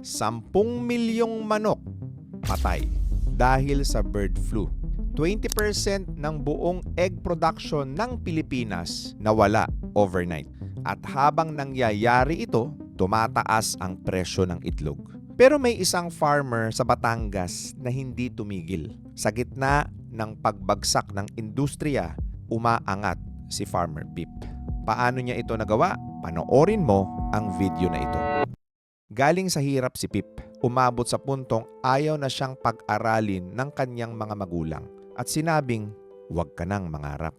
10 milyong manok patay dahil sa bird flu. 20% ng buong egg production ng Pilipinas nawala overnight. At habang nangyayari ito, tumataas ang presyo ng itlog. Pero may isang farmer sa Batangas na hindi tumigil. Sa gitna ng pagbagsak ng industriya, umaangat si Farmer Pip. Paano niya ito nagawa? Panoorin mo ang video na ito. Galing sa hirap si Pip, umabot sa puntong ayaw na siyang pag-aralin ng kanyang mga magulang at sinabing, huwag ka nang mangarap.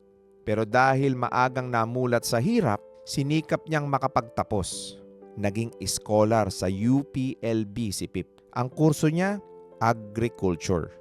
Pero dahil maagang namulat sa hirap, sinikap niyang makapagtapos. Naging scholar sa UPLB si Pip. Ang kurso niya, agriculture.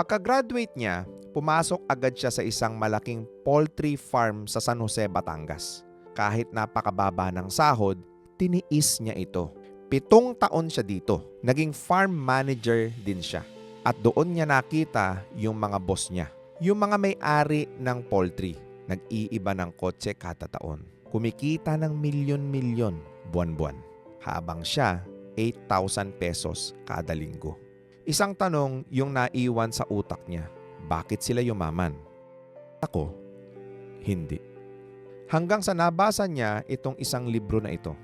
Pagka-graduate niya, pumasok agad siya sa isang malaking poultry farm sa San Jose, Batangas. Kahit napakababa ng sahod, tiniis niya ito. 7 taon siya dito. Naging farm manager din siya. At doon niya nakita yung mga boss niya. Yung mga may-ari ng poultry. Nag-iiba ng kotse kada taon. Kumikita ng milyon-milyon buwan-buwan. Habang siya, 8,000 pesos kada linggo. Isang tanong yung naiwan sa utak niya. Bakit sila yumaman? Ako, hindi. Hanggang sa nabasa niya itong isang libro na ito,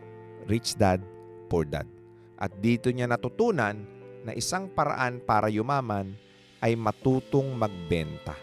Rich Dad, Poor Dad. At dito niya natutunan na isang paraan para yumaman ay matutong magbenta.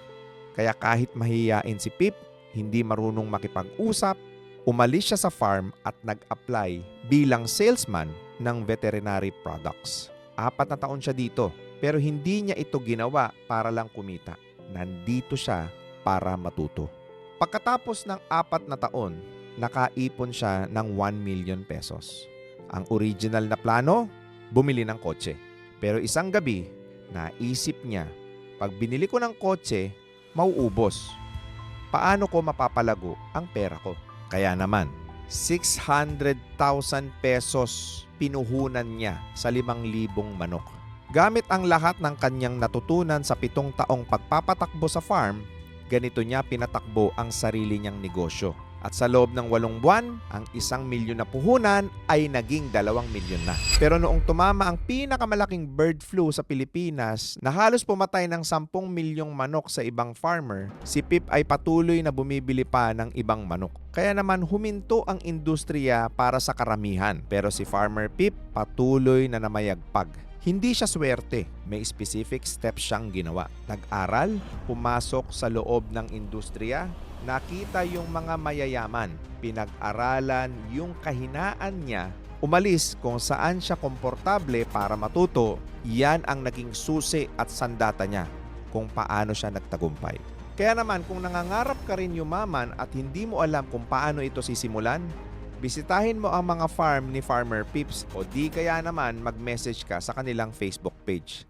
Kaya kahit mahiyain si Pip, hindi marunong makipag-usap, umalis siya sa farm at nag-apply bilang salesman ng veterinary products. 4 na taon siya dito, pero hindi niya ito ginawa para lang kumita. Nandito siya para matuto. Pagkatapos ng 4 na taon, nakaipon siya ng 1 million pesos. Ang original na plano, bumili ng kotse. Pero isang gabi, naisip niya, pag binili ko ng kotse, mauubos. Paano ko mapapalago ang pera ko? Kaya naman, 600,000 pesos pinuhunan niya sa 5,000 manok. Gamit ang lahat ng kanyang natutunan sa 7 taong pagpapatakbo sa farm, ganito niya pinatakbo ang sarili niyang negosyo. At sa loob ng 8 buwan, ang 1 milyon na puhunan ay naging 2 milyon na. Pero noong tumama ang pinakamalaking bird flu sa Pilipinas na halos pumatay ng 10 milyong manok sa ibang farmer, si Pip ay patuloy na bumibili pa ng ibang manok. Kaya naman huminto ang industriya para sa karamihan. Pero si Farmer Pip patuloy na namayagpag. Hindi siya swerte, may specific steps siyang ginawa. Nag-aral, pumasok sa loob ng industriya, nakita yung mga mayayaman, pinag-aralan yung kahinaan niya, umalis kung saan siya komportable para matuto, yan ang naging susi at sandata niya kung paano siya nagtagumpay. Kaya naman kung nangangarap ka rin yumaman at hindi mo alam kung paano ito sisimulan, bisitahin mo ang mga farm ni Farmer Pips o di kaya naman mag-message ka sa kanilang Facebook page.